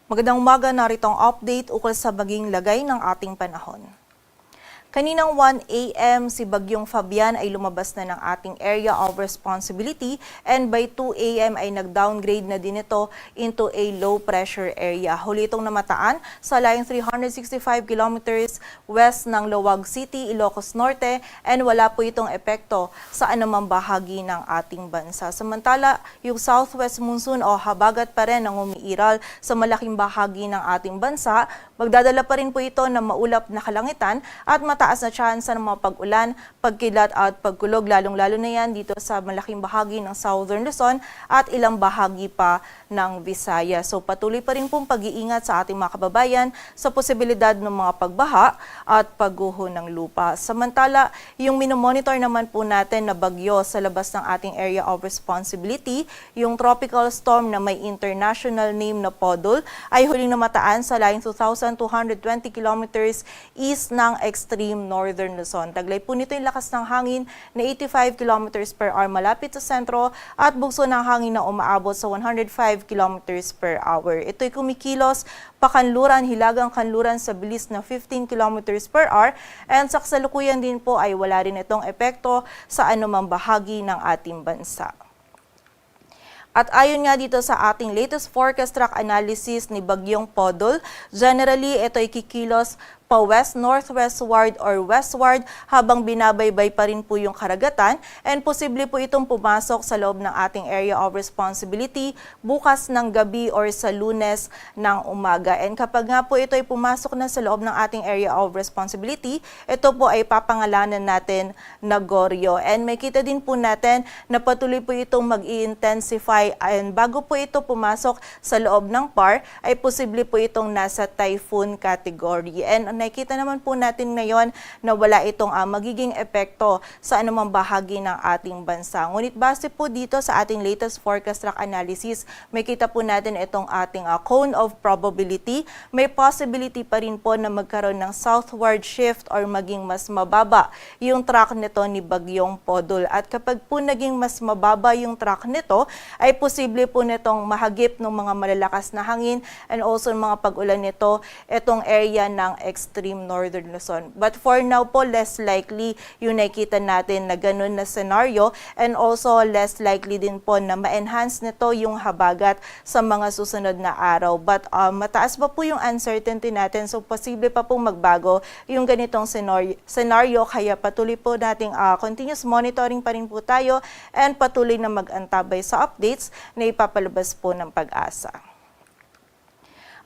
Magandang umaga, narito ang update ukol sa baging lagay ng ating panahon. Kaninang 1 a.m. si Bagyong Fabian ay lumabas na ng ating area of responsibility and by 2 a.m. ay nag-downgrade na din ito into a low pressure area. Huli itong namataan sa layong 365 kilometers west ng Laoag City, Ilocos Norte, and wala po itong epekto sa anumang bahagi ng ating bansa. Samantala, yung southwest monsoon o habagat pa rin ang umiiral sa malaking bahagi ng ating bansa. Magdadala pa rin po ito ng maulap na kalangitan at mataas na tsansa ng mga pag-ulan, pagkilat at pagkulog, lalong-lalo na yan dito sa malaking bahagi ng Southern Luzon at ilang bahagi pa ng Visayas. So patuloy pa rin pong pag-iingat sa ating mga kababayan sa posibilidad ng mga pagbaha at pagguho ng lupa. Samantala, yung minomonitor naman po natin na bagyo sa labas ng ating area of responsibility, yung tropical storm na may international name na Podol ay huling namataan sa layong 2,220 kilometers east ng extreme Northern Luzon. Taglay po nito yung lakas ng hangin na 85 kilometers per hour malapit sa sentro at bugso ng hangin na umaabot sa 105 kilometers per hour. Ito'y kumikilos pakanluran, hilagang kanluran sa bilis na 15 kilometers per hour and sa kasalukuyan din po ay wala rin itong epekto sa anumang bahagi ng ating bansa. At ayon nga dito sa ating latest forecast track analysis ni Bagyong Podol, generally ito ay kikilos pa-west, northwestward or westward habang binabaybay pa rin po yung karagatan and posible po itong pumasok sa loob ng ating area of responsibility bukas ng gabi or sa Lunes ng umaga. And kapag nga po ito ay pumasok na sa loob ng ating area of responsibility, ito po ay papangalanan natin na Goryo. And may kita din po natin na patuloy po itong mag-i-intensify and bago po ito pumasok sa loob ng PAR ay posible po itong nasa typhoon category. And nakikita naman po natin ngayon na wala itong magiging epekto sa anumang bahagi ng ating bansa. Ngunit base po dito sa ating latest forecast track analysis, may kita po natin itong ating cone of probability. May possibility pa rin po na magkaroon ng southward shift or maging mas mababa yung track nito ni Bagyong Podol. At kapag po naging mas mababa yung track nito, ay posible po nitong mahagip ng mga malalakas na hangin and also ng mga pag-ulan nito itong area ng extreme Northern Luzon. But for now po, less likely yung nakita natin na ganun na scenario and also less likely din po na ma-enhance nito yung habagat sa mga susunod na araw. But mataas pa po yung uncertainty natin so posible pa pong magbago yung ganitong scenario kaya patuloy po nating continuous monitoring pa rin po tayo and patuloy na mag-antabay sa updates na ipapalabas po ng Pag-asa.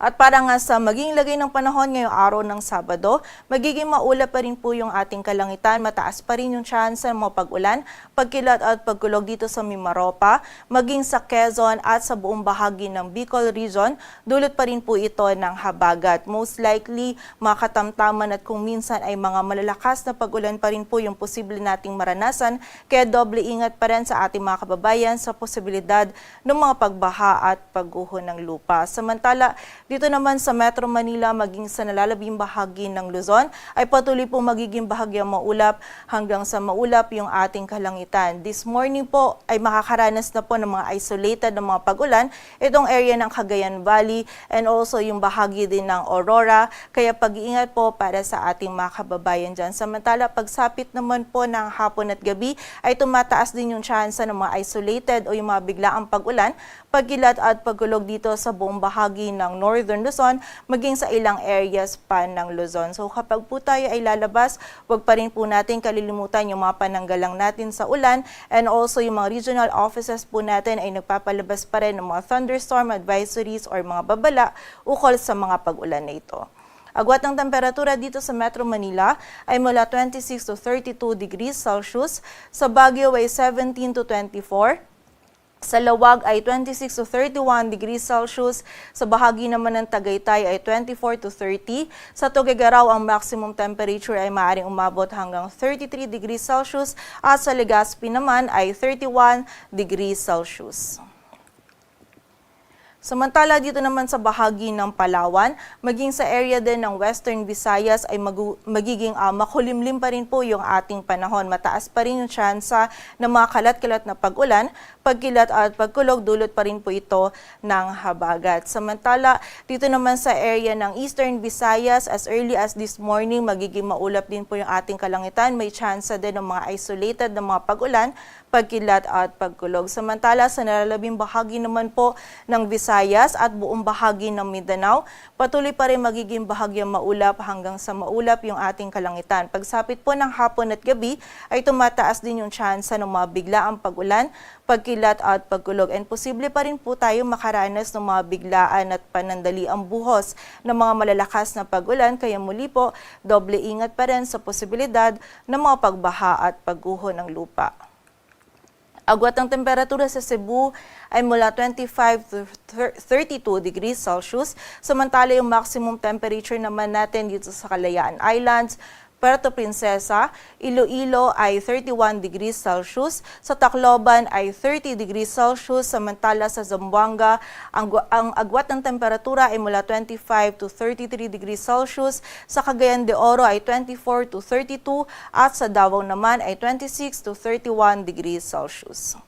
At para nga sa maging lagay ng panahon ngayong araw ng Sabado, magiging maulap pa rin po yung ating kalangitan. Mataas pa rin yung chance ng mga pag-ulan, pagkilat at pagkulog dito sa Mimaropa, maging sa Quezon at sa buong bahagi ng Bicol Region. Dulot pa rin po ito ng habagat. Most likely, makatamtaman at kung minsan ay mga malalakas na pag-ulan pa rin po yung posible nating maranasan. Kaya doble ingat pa rin sa ating mga kababayan sa posibilidad ng mga pagbaha at pagguho ng lupa. Samantala, dito naman sa Metro Manila, maging sa nalalabing bahagi ng Luzon, ay patuloy po magiging bahagyang maulap hanggang sa maulap yung ating kalangitan. This morning po ay makakaranas na po ng mga isolated na mga pag-ulan itong area ng Cagayan Valley and also yung bahagi din ng Aurora. Kaya pag-iingat po para sa ating mga kababayan dyan. Samantala, pagsapit naman po ng hapon at gabi ay tumataas din yung chance ng mga isolated o yung mga biglaang pag-ulan, pagkilat at pagkulog dito sa buong bahagi ng Northern Luzon, maging sa ilang areas pa ng Luzon. So kapag po tayo ay lalabas, huwag pa rin po natin kalilimutan yung mga pananggalang natin sa ulan and also yung mga regional offices po natin ay nagpapalabas pa rin ng mga thunderstorm advisories or mga babala ukol sa mga pag-ulan na ito. Agwat ng temperatura dito sa Metro Manila ay mula 26 to 32 degrees Celsius, sa Baguio ay 17 to 24, sa Laoag ay 26 to 31 degrees Celsius, sa bahagi naman ng Tagaytay ay 24 to 30, sa Tuguegarao ang maximum temperature ay maaaring umabot hanggang 33 degrees Celsius at sa Legazpi naman ay 31 degrees Celsius. Samantala dito naman sa bahagi ng Palawan, maging sa area din ng Western Visayas ay magiging makulimlim pa rin po yung ating panahon. Mataas pa rin yung tsansa ng mga kalat-kalat na pag-ulan, pagkilat at pagkulog, dulot pa rin po ito ng habagat. Samantala dito naman sa area ng Eastern Visayas, as early as this morning, magiging maulap din po yung ating kalangitan. May tsansa din ng mga isolated na mga pag-ulan, pagkilat at pagkulog. Samantala sa nalalabing bahagi naman po ng Visayas at buong bahagi ng Mindanao, patuloy pa rin magiging bahagyang maulap hanggang sa maulap yung ating kalangitan. Pagsapit po ng hapon at gabi ay tumataas din yung tsansa ng mga biglaang pag-ulan, pagkilat at pagkulog. And posible pa rin po tayo makaranas ng mga biglaan at panandaliang buhos ng mga malalakas na pag-ulan. Kaya muli po, doble ingat pa rin sa posibilidad ng mga pagbaha at pagguho ng lupa. Agwat ng temperatura sa Cebu ay mula 25 to 32 degrees Celsius. Samantala yung maximum temperature naman natin dito sa Kalayaan Islands, Puerto Princesa, Iloilo ay 31 degrees Celsius. Sa Tacloban ay 30 degrees Celsius. Samantala sa Zamboanga, ang agwat ng temperatura ay mula 25 to 33 degrees Celsius. Sa Cagayan de Oro ay 24 to 32 at sa Davao naman ay 26 to 31 degrees Celsius.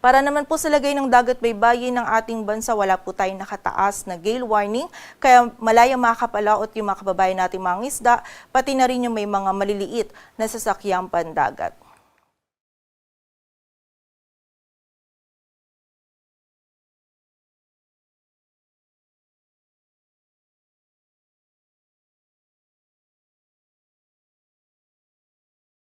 Para naman po sa lagay ng dagat baybayin ng ating bansa, wala po tayong nakataas na gale warning, kaya malaya makakapalaot yung mga kababayan nating mga isda, pati na rin yung may mga maliliit na sasakyang pandagat.